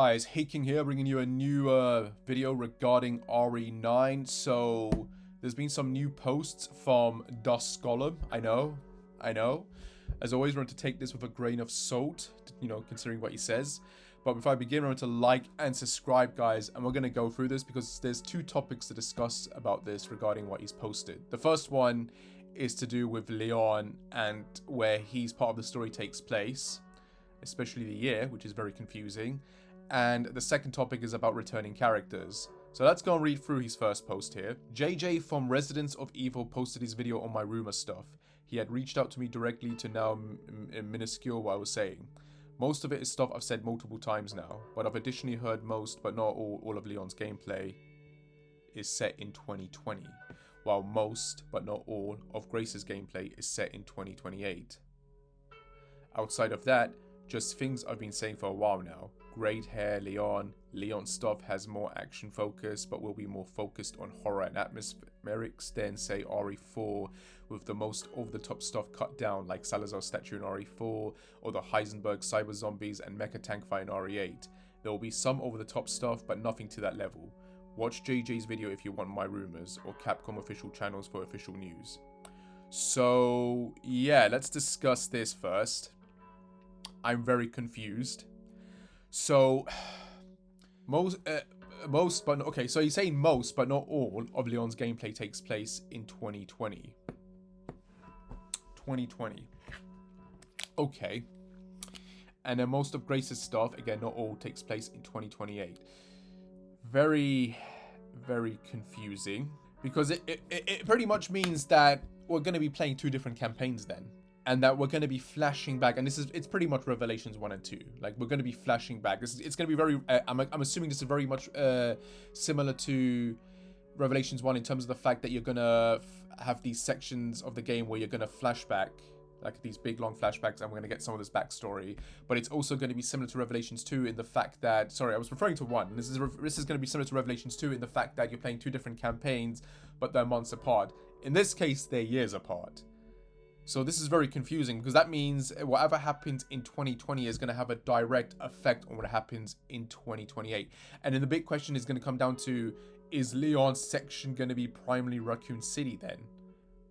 guys, Haking here, bringing you a new video regarding RE9. So there's been some new posts from Dusk Golem. I know. As always, remember to take this with a grain of salt, considering what he says. But before I begin, remember to like and subscribe, guys. And we're going to go through this because there's two topics to discuss about this regarding what he's posted. The first one is to do with Leon and where part of the story takes place, especially the year, which is very confusing. And the second topic is about returning characters. So let's go and read through his first post here. JJ from Residents of Evil posted his video on my rumor stuff. He had reached out to me directly to now minuscule what I was saying. Most of it is stuff I've said multiple times now, but I've additionally heard most, but not all of Leon's gameplay is set in 2020, while most, but not all, of Grace's gameplay is set in 2028. Outside of that, just things I've been saying for a while now. Great hair, Leon stuff has more action focus, but will be more focused on horror and atmospherics than, say, RE4, with the most over-the-top stuff cut down, like Salazar's statue in RE4, or the Heisenberg cyber zombies and mecha tank fight in RE8. There will be some over-the-top stuff, but nothing to that level. Watch JJ's video if you want my rumors, or Capcom official channels for official news. So, yeah, let's discuss this first. I'm very confused. So, so he's saying most, but not all, of Leon's gameplay takes place in 2020. 2020. Okay. And then most of Grace's stuff, again, not all, takes place in 2028. Very, very confusing. Because it pretty much means that we're going to be playing two different campaigns then. And that we're going to be flashing back, and it's pretty much Revelations 1 and 2. Like, we're going to be flashing back. It's going to be very, I'm assuming this is very much similar to Revelations 1 in terms of the fact that you're going to have these sections of the game where you're going to flashback, like these big long flashbacks, and we're going to get some of this backstory. But it's also going to be similar to Revelations 2 in the fact that, sorry, I was referring to 1. This is going to be similar to Revelations 2 in the fact that you're playing two different campaigns, but they're months apart. In this case, they're years apart. So this is very confusing because that means whatever happens in 2020 is going to have a direct effect on what happens in 2028. And then the big question is going to come down to, is Leon's section going to be primarily Raccoon City then?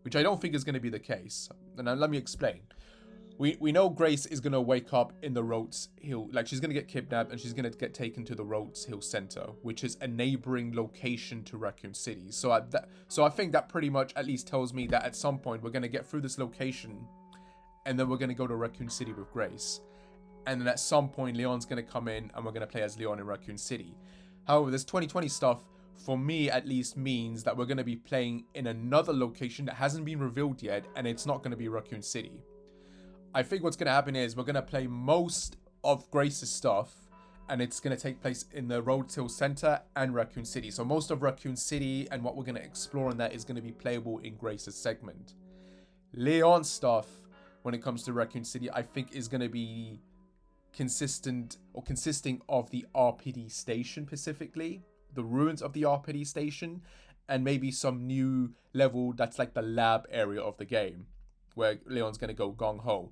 Which I don't think is going to be the case. And let me explain. We know Grace is going to wake up in the Rhodes Hill, like she's going to get kidnapped and she's going to get taken to the Rhodes Hill Center, which is a neighboring location to Raccoon City. So I think that pretty much at least tells me that at some point we're going to get through this location and then we're going to go to Raccoon City with Grace. And then at some point Leon's going to come in and we're going to play as Leon in Raccoon City. However, this 2020 stuff, for me at least, means that we're going to be playing in another location that hasn't been revealed yet, and it's not going to be Raccoon City. I think what's going to happen is we're going to play most of Grace's stuff, and it's going to take place in the Rhodes Hill Center and Raccoon City. So most of Raccoon City and what we're going to explore in that is going to be playable in Grace's segment. Leon's stuff, when it comes to Raccoon City, I think is going to be consisting of the RPD station specifically, the ruins of the RPD station, and maybe some new level that's like the lab area of the game, where Leon's going to go gong-ho.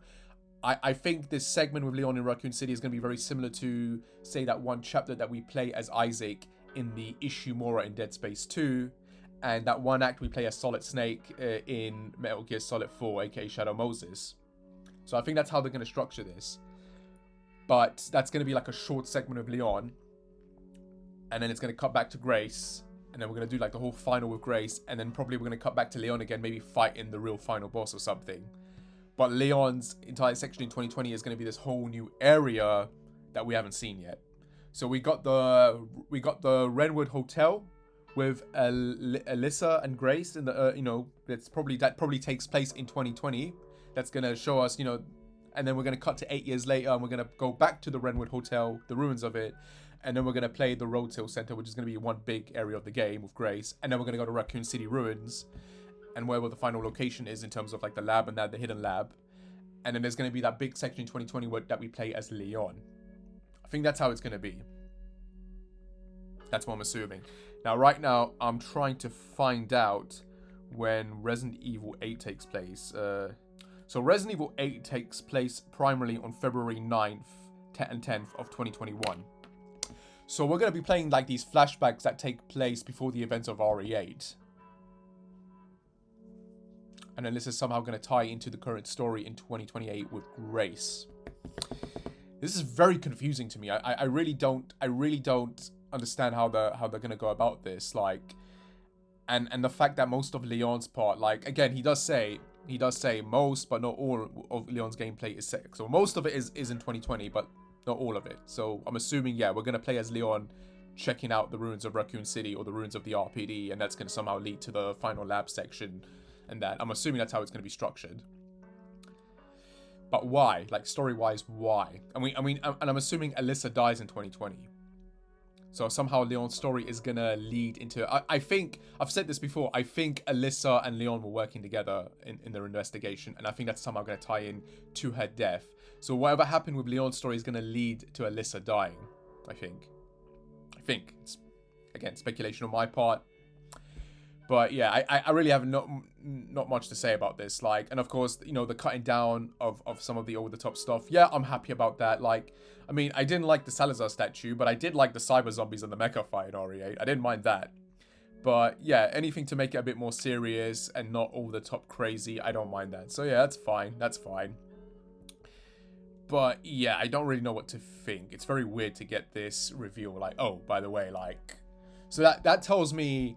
I think this segment with Leon in Raccoon City is going to be very similar to, say, that one chapter that we play as Isaac in the Ishimura in Dead Space 2, and that one act we play as Solid Snake in Metal Gear Solid 4, aka Shadow Moses. So I think that's how they're going to structure this. But that's going to be like a short segment of Leon, and then it's going to cut back to Grace, and then we're going to do like the whole final with Grace, and then probably we're going to cut back to Leon again, maybe fighting the real final boss or something. But Leon's entire section in 2020 is going to be this whole new area that we haven't seen yet. So we got the Renwood Hotel with Alyssa and Grace, and that probably takes place in 2020. That's going to show us, and then we're going to cut to 8 years later, and we're going to go back to the Renwood Hotel, the ruins of it. And then we're going to play the Rhodes Hill Center, which is going to be one big area of the game with Grace. And then we're going to go to Raccoon City Ruins, and wherever the final location is in terms of like the lab and the hidden lab. And then there's going to be that big section in 2020 that we play as Leon. I think that's how it's going to be. That's what I'm assuming. Now, right now, I'm trying to find out when Resident Evil 8 takes place. So Resident Evil 8 takes place primarily on February 9th and 10th of 2021. So we're going to be playing like these flashbacks that take place before the events of RE8. And then this is somehow going to tie into the current story in 2028 with Grace. This is very confusing to me. I really don't understand how they're going to go about this. Like, and the fact that most of Leon's part, like, again, he does say most, but not all of Leon's gameplay is set. So most of it is in 2020, but not all of it. So I'm assuming, yeah, we're going to play as Leon checking out the ruins of Raccoon City or the ruins of the RPD, and that's going to somehow lead to the final lab section and that. I'm assuming that's how it's going to be structured. But why? Like, story-wise, why? And I'm assuming Alyssa dies in 2020. So somehow Leon's story is going to lead into... I think, I've said this before, I think Alyssa and Leon were working together in their investigation, and I think that's somehow going to tie in to her death. So whatever happened with Leon's story is going to lead to Alyssa dying, I think. It's, again, speculation on my part. But yeah, I really have not much to say about this. Like, and of course, you know, the cutting down of some of the over-the-top stuff. Yeah, I'm happy about that. Like, I mean, I didn't like the Salazar statue, but I did like the cyber zombies and the mecha fight in RE8. I didn't mind that. But yeah, anything to make it a bit more serious and not over-the-top crazy, I don't mind that. So yeah, that's fine. That's fine. But yeah, I don't really know what to think. It's very weird to get this reveal. Like, oh, by the way, like, so that tells me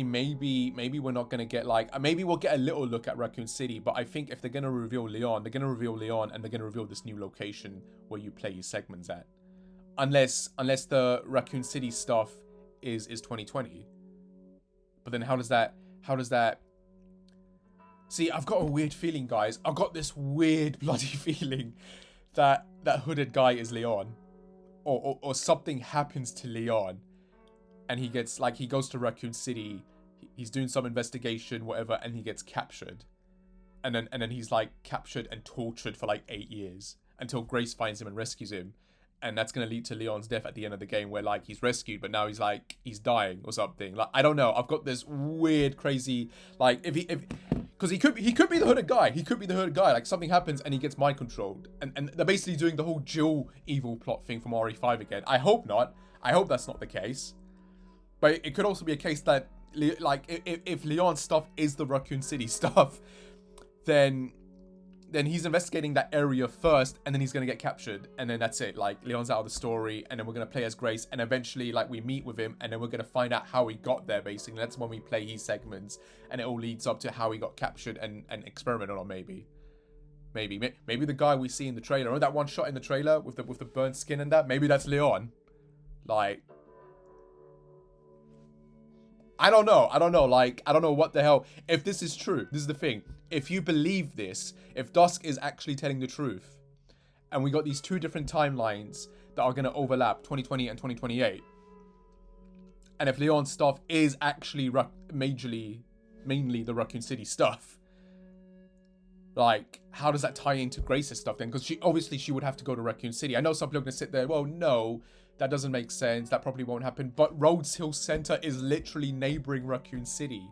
maybe we're not going to get, like, maybe we'll get a little look at Raccoon City, but I think if they're going to reveal Leon, they're going to reveal Leon and they're going to reveal this new location where you play your segments at. Unless the Raccoon City stuff is 2020. But then how does that... See, I've got a weird feeling, guys. I've got this weird bloody feeling that that hooded guy is Leon. Or something happens to Leon. And he gets, like, he goes to Raccoon City, he's doing some investigation, whatever, and he gets captured. And then he's, like, captured and tortured for, like, 8 years. Until Grace finds him and rescues him. And that's going to lead to Leon's death at the end of the game, where, like, he's rescued, but now he's, like, he's dying or something. Like, I don't know, I've got this weird, crazy, like, because he could be the hooded guy. He could be the hooded guy. Like, something happens and he gets mind-controlled. And they're basically doing the whole Jill evil plot thing from RE5 again. I hope not. I hope that's not the case. But it could also be a case that, like, if Leon's stuff is the Raccoon City stuff, then he's investigating that area first, and then he's going to get captured, and then that's it. Like, Leon's out of the story, and then we're going to play as Grace, and eventually, like, we meet with him, and then we're going to find out how he got there, basically. That's when we play his segments, and it all leads up to how he got captured and experimented on, maybe. Maybe the guy we see in the trailer, or that one shot in the trailer with the burnt skin and that, maybe that's Leon. Like... I don't know, like, I don't know what the hell, if this is true, this is the thing, if you believe this, if Dusk is actually telling the truth, and we got these two different timelines that are going to overlap, 2020 and 2028, and if Leon's stuff is actually mainly the Raccoon City stuff, like, how does that tie into Grace's stuff then? Because she would have to go to Raccoon City. I know some people are going to sit there, well, no, that doesn't make sense. That probably won't happen. But Rhodes Hill Center is literally neighboring Raccoon City.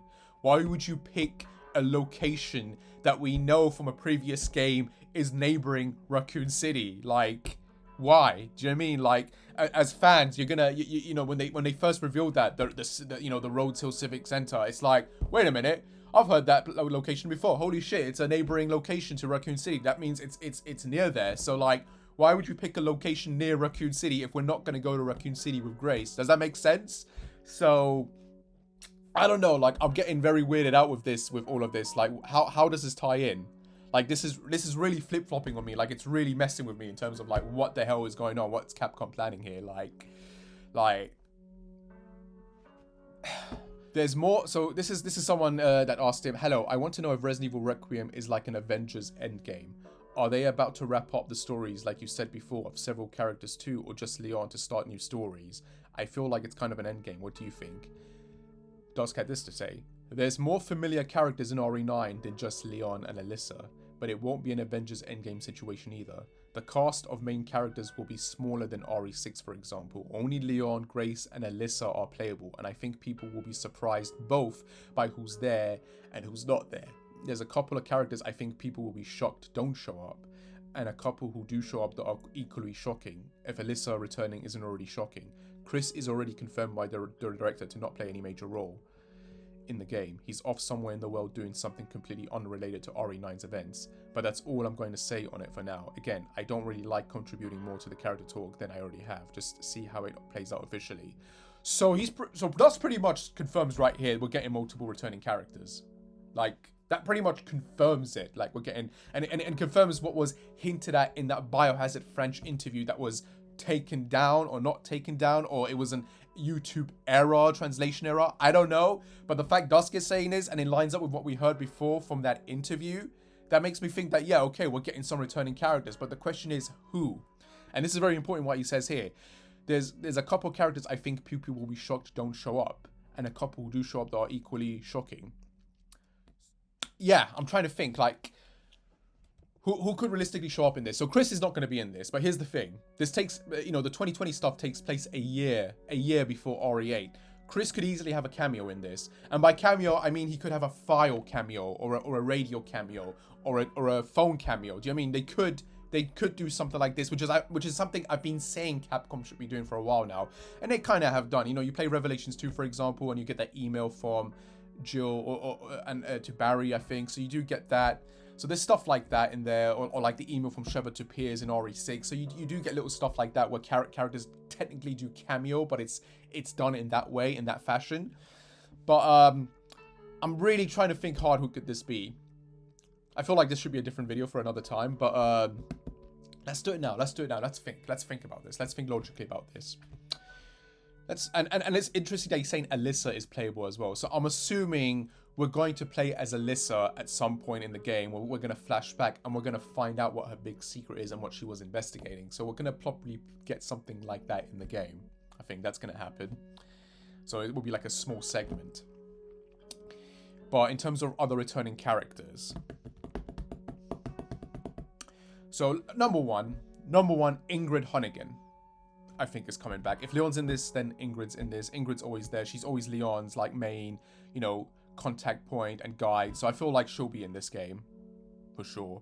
Why would you pick a location that we know from a previous game is neighboring Raccoon City? Like, why? Do you know what I mean? Like, as fans, you're gonna, you know, when they first revealed that the Rhodes Hill Civic Center, it's like, wait a minute, I've heard that location before. Holy shit, it's a neighboring location to Raccoon City. That means it's near there. So like, why would you pick a location near Raccoon City if we're not going to go to Raccoon City with Grace? Does that make sense? So, I don't know. Like, I'm getting very weirded out with all of this. Like, how does this tie in? Like, this is really flip-flopping on me. Like, it's really messing with me in terms of, like, what the hell is going on? What's Capcom planning here? Like... There's more. So, this is someone that asked him, hello, I want to know if Resident Evil Requiem is like an Avengers Endgame. Are they about to wrap up the stories, like you said before, of several characters too, or just Leon to start new stories? I feel like it's kind of an endgame. What do you think? Dusk had this to say. There's more familiar characters in RE9 than just Leon and Alyssa, but it won't be an Avengers Endgame situation either. The cast of main characters will be smaller than RE6, for example. Only Leon, Grace, and Alyssa are playable, and I think people will be surprised both by who's there and who's not there. There's a couple of characters I think people will be shocked don't show up, and a couple who do show up that are equally shocking, if Alyssa returning isn't already shocking. Chris is already confirmed by the director to not play any major role in the game. He's off somewhere in the world doing something completely unrelated to RE9's events, but that's all I'm going to say on it for now. Again, I don't really like contributing more to the character talk than I already have. Just see how it plays out officially. So so that's pretty much confirms right here we're getting multiple returning characters. Like, that pretty much confirms it. Like, we're getting and confirms what was hinted at in that Biohazard French interview that was taken down or not taken down, or it was an YouTube error, translation error, I don't know. But the fact Dusk is saying this and it lines up with what we heard before from that interview, that makes me think that, yeah, okay, we're getting some returning characters, but the question is who? And this is very important what he says here. There's a couple of characters I think people will be shocked don't show up, and a couple who do show up that are equally shocking. Yeah, I'm trying to think, like, who could realistically show up in this? So Chris is not going to be in this, but here's the thing. This takes, you know, the 2020 stuff takes place a year before RE8. Chris could easily have a cameo in this. And by cameo, I mean he could have a file cameo or a radio cameo or a phone cameo. Do you know what I mean? They could do something like this, which is something I've been saying Capcom should be doing for a while now. And they kind of have done. You know, you play Revelations 2, for example, and you get that email from Jill to Barry, I think. So you do get that. So there's stuff like that in there, or like the email from Sheva to Piers in RE6. So you do get little stuff like that where characters technically do cameo, but it's done in that way, in that fashion. But I'm really trying to think hard, who could this be? I feel like this should be a different video for another time, but let's do it now. Let's think about this. Let's think logically about this. And it's interesting that he's saying Alyssa is playable as well. So I'm assuming we're going to play as Alyssa at some point in the game, where we're going to flash back and we're going to find out what her big secret is and what she was investigating. So we're going to probably get something like that in the game. I think that's going to happen. So it will be like a small segment. But in terms of other returning characters. So number one, Ingrid Hunnigan, I think, is coming back. If Leon's in this, then Ingrid's in this. Ingrid's always there. She's always Leon's like main, you know, contact point and guide. So I feel like she'll be in this game for sure.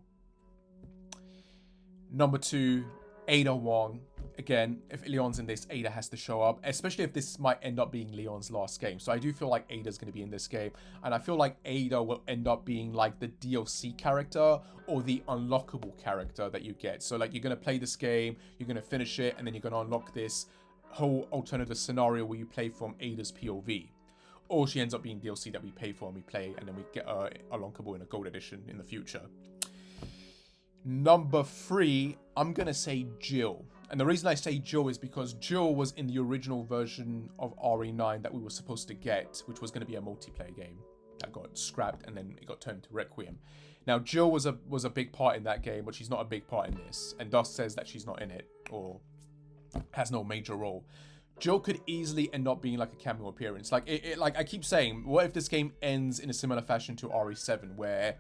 Number two, Ada Wong. Again, if Leon's in this, Ada has to show up, especially if this might end up being Leon's last game. So I do feel like Ada's going to be in this game, and I feel like Ada will end up being like the DLC character or the unlockable character that you get. So like, you're going to play this game, you're going to finish it, and then you're going to unlock this whole alternative scenario where you play from Ada's POV. Or she ends up being DLC that we pay for and we play, and then we get unlockable in a gold edition in the future. Number three, I'm going to say Jill. And the reason I say Jill is because Jill was in the original version of RE9 that we were supposed to get, which was going to be a multiplayer game that got scrapped and then it got turned to Requiem. Now, Jill was a big part in that game, but she's not a big part in this. And Dusk says that she's not in it or has no major role. Jill could easily end up being like a cameo appearance. Like like I keep saying, what if this game ends in a similar fashion to RE7, where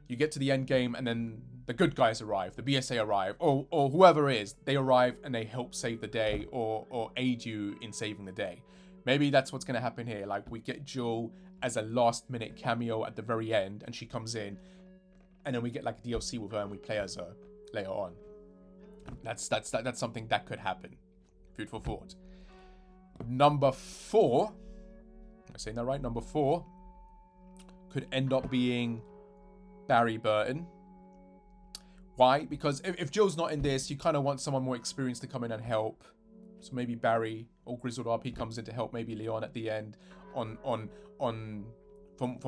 you get to the end game and then the good guys arrive, the BSA arrive, or whoever is, they arrive and they help save the day or aid you in saving the day. Maybe that's what's going to happen here. Like, we get Jill as a last minute cameo at the very end, and she comes in, and then we get like a DLC with her and we play as her later on. That's something that could happen. Food for thought. Number four, am I saying that right? Number four could end up being Barry Burton. Why? Because if Jill's not in this, you kind of want someone more experienced to come in and help. So maybe Barry or Grizzled RP comes in to help maybe Leon at the end from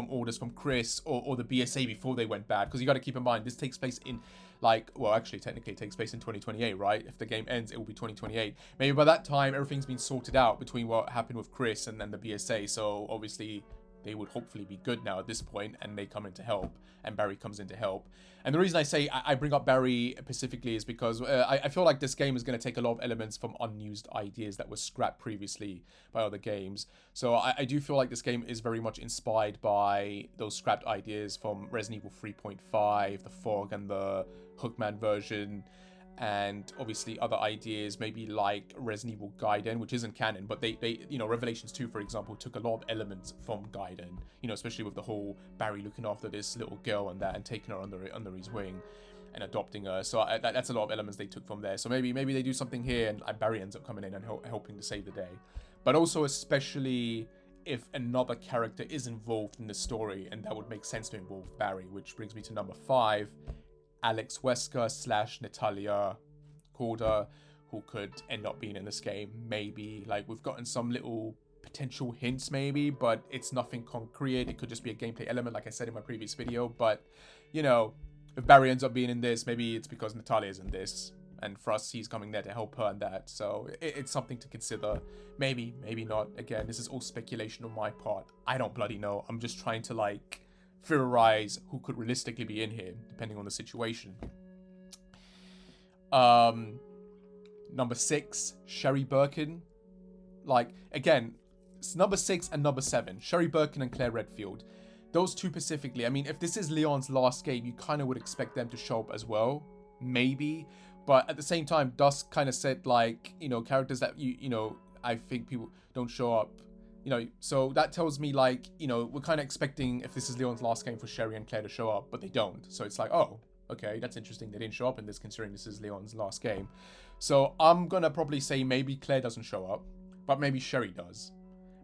orders from Chris or the BSA before they went bad. Because you got to keep in mind, this takes place in actually technically it takes place in 2028, right? If the game ends, it will be 2028. Maybe by that time, everything's been sorted out between what happened with Chris and then the BSA. So obviously they would hopefully be good now at this point, and they come in to help, and Barry comes in to help. And the reason I say I bring up Barry specifically is because I feel like this game is going to take a lot of elements from unused ideas that were scrapped previously by other games. So I do feel like this game is very much inspired by those scrapped ideas from Resident Evil 3.5, the Fog and the Hookman version, and obviously other ideas, maybe like Resident Evil Gaiden, which isn't canon, but they Revelations 2, for example, took a lot of elements from Gaiden, especially with the whole Barry looking after this little girl and that, and taking her under his wing. and adopting her. So that's a lot of elements they took from there. So maybe they do something here, and Barry ends up coming in and helping to save the day. But also, especially if another character is involved in the story, and that would make sense to involve Barry, which brings me to number 5, Alex Wesker / Natalia Corda, who could end up being in this game. Maybe, like, we've gotten some little potential hints maybe, but it's nothing concrete. It could just be a gameplay element, like I said in my previous video. But, you know, if Barry ends up being in this, maybe it's because Natalia's in this, and for us, he's coming there to help her and that. So it's something to consider. Maybe not. Again, this is all speculation on my part. I don't bloody know. I'm just trying to, like, theorize who could realistically be in here, depending on the situation. Number 6, Sherry Birkin. Like, again, it's number 6 and number 7, Sherry Birkin and Claire Redfield. Those two specifically. I mean, if this is Leon's last game, you kind of would expect them to show up as well. Maybe. But at the same time, Dusk kind of said, like, you know, characters that, you know, I think people don't show up. You know, so that tells me, like, you know, we're kind of expecting, if this is Leon's last game, for Sherry and Claire to show up, but they don't. So it's like, oh, okay, that's interesting. They didn't show up in this, considering this is Leon's last game. So I'm going to probably say maybe Claire doesn't show up, but maybe Sherry does.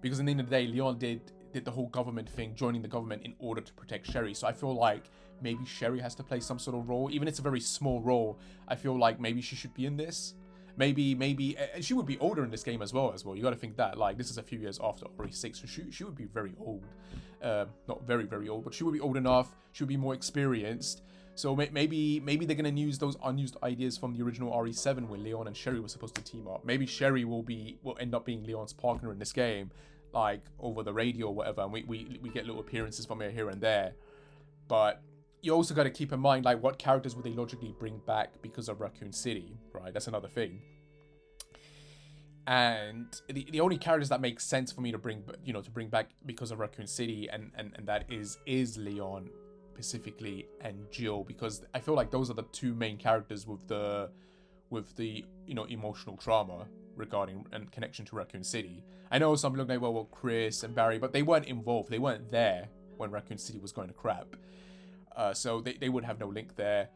Because in the end of the day, Leon did the whole government thing, joining the government in order to protect Sherry. So I feel like maybe Sherry has to play some sort of role. Even if it's a very small role, I feel like maybe she should be in this. Maybe, and she would be older in this game as well. You got to think that, like, this is a few years after RE6, so she would be very old. Not very, very old, but she would be old enough. She would be more experienced. So maybe they're going to use those unused ideas from the original RE7 where Leon and Sherry were supposed to team up. Maybe Sherry will end up being Leon's partner in this game, like, over the radio or whatever, and we get little appearances from her here and there. But you also got to keep in mind, like, what characters would they logically bring back because of Raccoon City, right? That's another thing. And the only characters that make sense for me to bring back because of Raccoon City and that is Leon specifically and Jill, because I feel like those are the two main characters with the you know, emotional trauma regarding and connection to Raccoon City. I know some people look like, well, Chris and Barry, but they weren't involved. They weren't there when Raccoon City was going to crap. So they would have no link there.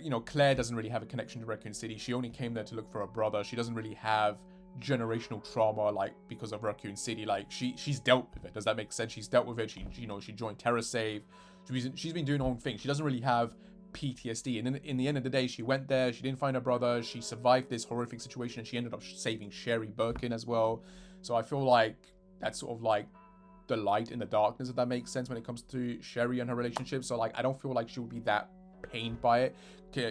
You know, Claire doesn't really have a connection to Raccoon City. She only came there to look for her brother. She doesn't really have generational trauma, like, because of Raccoon City. Like, she's dealt with it. Does that make sense? She's dealt with it. She joined TerraSave. She's been doing her own thing. She doesn't really have PTSD. And in the end of the day, she went there. She didn't find her brother. She survived this horrific situation. And she ended up saving Sherry Birkin as well. So I feel like that's sort of like the light in the darkness, if that makes sense, when it comes to Sherry and her relationship. So, like, I don't feel like she would be that pained by it,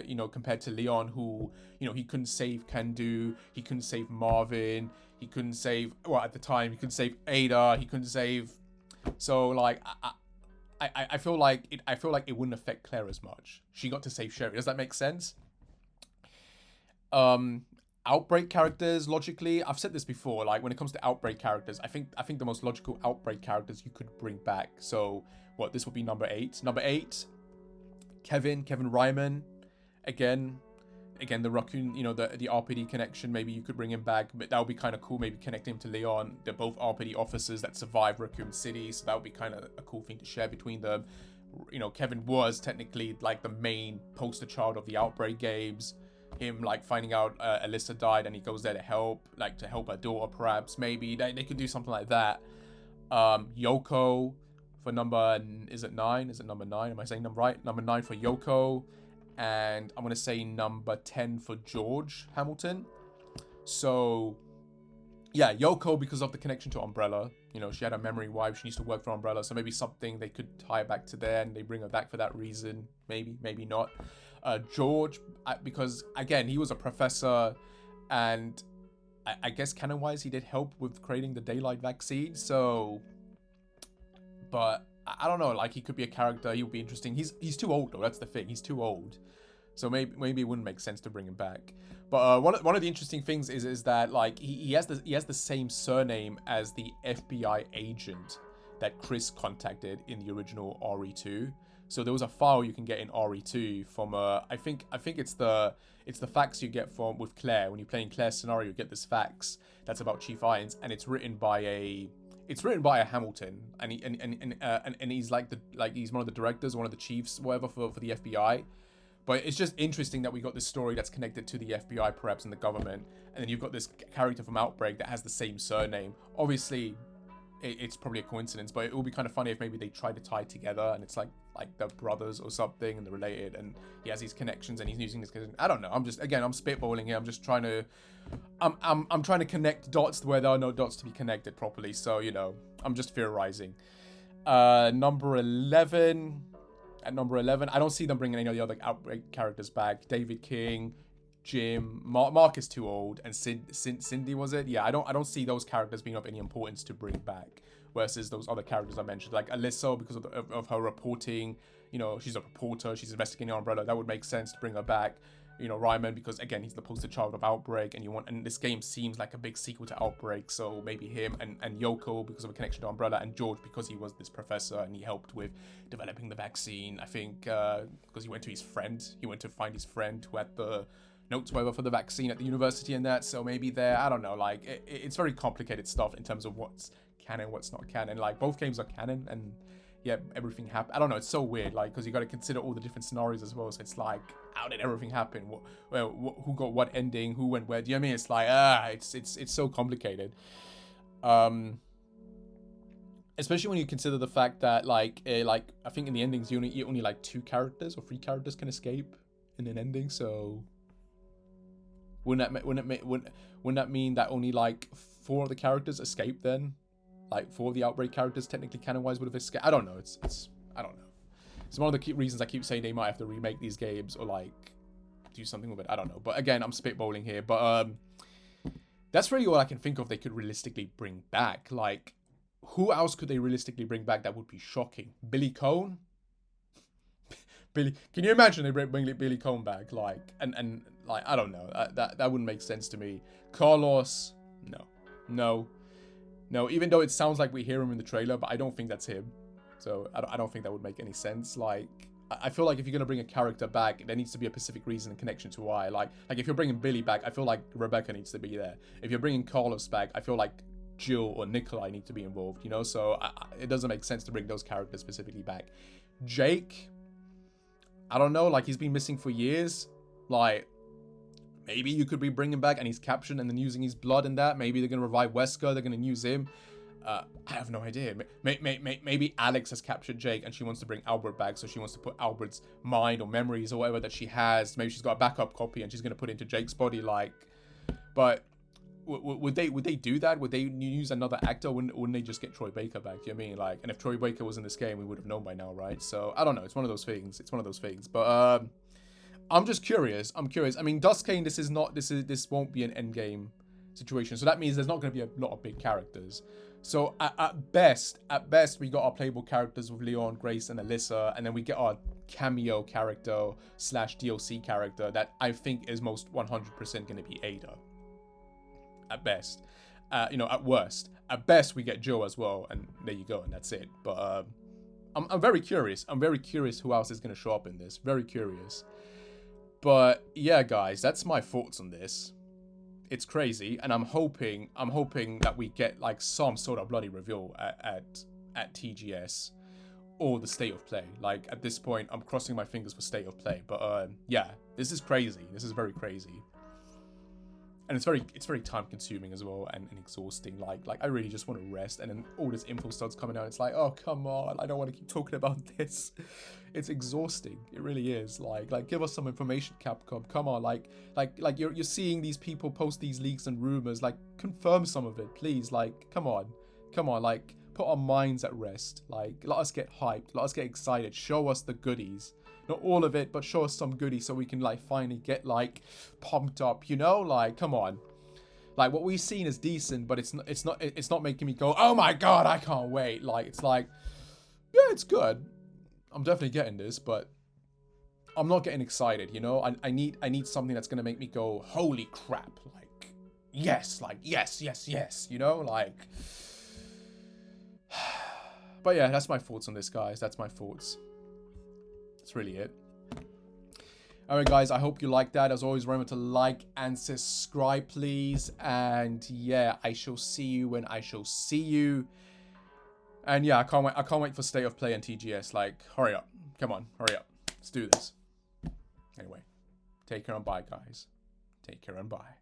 you know, compared to Leon, who, you know, he couldn't save Kandu, he couldn't save Marvin, he couldn't save, well, at the time, he couldn't save Ada, he couldn't save, so, like, I feel like it wouldn't affect Claire as much. She got to save Sherry. Does that make sense? Outbreak characters, logically, I've said this before, like, when it comes to Outbreak characters, I think the most logical Outbreak characters you could bring back. So, what, this would be number 8. Number 8, Kevin Ryman. Again, the Raccoon, you know, the RPD connection, maybe you could bring him back, but that would be kind of cool, maybe connect him to Leon. They're both RPD officers that survived Raccoon City, so that would be kind of a cool thing to share between them. You know, Kevin was technically, like, the main poster child of the Outbreak games. Him, like, finding out Alyssa died and he goes there to help her daughter, perhaps. Maybe they could do something like that. Yoko for number, is it 9? Is it number 9? Am I saying number right? Number 9 for Yoko. And I'm going to say number 10 for George Hamilton. So, yeah, Yoko, because of the connection to Umbrella. You know, she had a memory wipe. She used to work for Umbrella. So maybe something they could tie back to there and they bring her back for that reason. Maybe not. George, because, again, he was a professor, and I guess canon-wise he did help with creating the Daylight vaccine, so, but I don't know, like, he could be a character, he would be interesting. He's too old, though, that's the thing, he's too old, so maybe it wouldn't make sense to bring him back. But one of the interesting things is that, like, he has the same surname as the FBI agent that Chris contacted in the original RE2. So there was a file you can get in RE2 from I think it's the fax you get with Claire. When you play in Claire's scenario, you get this fax that's about Chief Irons, and it's written by a Hamilton, and he's like he's one of the directors, one of the chiefs, whatever, for the FBI. But it's just interesting that we got this story that's connected to the FBI perhaps and the government, and then you've got this character from Outbreak that has the same surname. Obviously, it's probably a coincidence, but it would be kind of funny if maybe they try to tie it together and it's like they're brothers or something and they're related, and he has these connections and he's using this. I don't know. I'm spitballing here. I'm just trying to, I'm trying to connect dots where there are no dots to be connected properly. So I'm just theorizing. Number 11. At number 11, I don't see them bringing any of the other Outbreak characters back. David King, Jim, Mark is too old, and Cindy, was it? Yeah, I don't see those characters being of any importance to bring back. Versus those other characters I mentioned, like Alyssa, because of her reporting. She's a reporter. She's investigating Umbrella. That would make sense to bring her back. Ryman, because again, he's the poster child of Outbreak, and this game seems like a big sequel to Outbreak, so maybe him, and Yoko because of a connection to Umbrella, and George because he was this professor and he helped with developing the vaccine. I think because he went to find his friend who had the notes whatever for the vaccine at the university and that. So maybe I don't know, like it's very complicated stuff in terms of what's canon, what's not canon. Like both games are canon, and yeah, everything happened. I don't know, it's so weird, like, because you got to consider all the different scenarios as well. So it's like, how did everything happen? Who got what ending? Who went where? Do you know what I mean? It's like it's so complicated. Especially when you consider the fact that like I think in the endings you only like 2 characters or 3 characters can escape in an ending. So wouldn't that mean that only like 4 of the characters escape then? Like 4 of the Outbreak characters technically canon-wise would have escaped. I don't know. I don't know. It's one of the key reasons I keep saying they might have to remake these games or like do something with it. I don't know. But again, I'm spitballing here. But that's really all I can think of they could realistically bring back. Like, who else could they realistically bring back that would be shocking? Billy Cone? Can you imagine they bring Billy Cone back? Like, and like, I don't know. That wouldn't make sense to me. Carlos? No. Even though it sounds like we hear him in the trailer, but I don't think that's him. So I don't think that would make any sense. Like, I feel like if you're going to bring a character back, there needs to be a specific reason and connection to why. Like if you're bringing Billy back, I feel like Rebecca needs to be there. If you're bringing Carlos back, I feel like Jill or Nikolai need to be involved, So it doesn't make sense to bring those characters specifically back. Jake, I don't know. Like, he's been missing for years. Like, maybe you could be bringing back and he's captured and then using his blood in that. Maybe they're going to revive Wesker. They're going to use him. I have no idea. Maybe Alex has captured Jake and she wants to bring Albert back. So she wants to put Albert's mind or memories or whatever that she has. Maybe she's got a backup copy and she's going to put it into Jake's body. Like, but would they do that? Would they use another actor? Wouldn't they just get Troy Baker back? Do you know what I mean? Like, and if Troy Baker was in this game, we would have known by now, right? So I don't know. It's one of those things. But I'm just curious. I mean, Duskane, this won't be an endgame situation. So that means there's not going to be a lot of big characters. So at best, we got our playable characters with Leon, Grace, and Alyssa, and then we get our cameo character / DLC character that I think is most 100% going to be Ada. At best, at worst, at best we get Joe as well, and there you go, and that's it. But I'm very curious. I'm very curious who else is going to show up in this. Very curious. But yeah, guys, that's my thoughts on this. It's crazy, and I'm hoping that we get like some sort of bloody reveal at TGS or the state of play. Like, at this point, I'm crossing my fingers for state of play. But yeah, this is crazy. This is very crazy, and it's very time consuming as well and exhausting. Like I really just want to rest, and then all this info starts coming out. It's like, oh come on, I don't want to keep talking about this. It's exhausting. It really is. Like give us some information, Capcom. Come on, like you're seeing these people post these leaks and rumors. Like, confirm some of it, please. Like, come on. Like, put our minds at rest. Like, let us get hyped. Let us get excited. Show us the goodies. Not all of it, but show us some goodies so we can like finally get like pumped up. Like, come on. Like, what we've seen is decent, but it's not making me go, oh my god, I can't wait. Like, it's like, yeah, it's good. I'm definitely getting this, but I'm not getting excited, I need something that's gonna make me go, holy crap, like, yes, like, yes, like. But yeah, that's my thoughts on this, guys. That's my thoughts. That's really it. Alright, guys, I hope you liked that. As always, remember to like and subscribe, please. And yeah, I shall see you when I shall see you. And yeah, I can't wait for State of Play and TGS. Like, hurry up. Come on, hurry up. Let's do this. Anyway, take care and bye, guys. Take care and bye.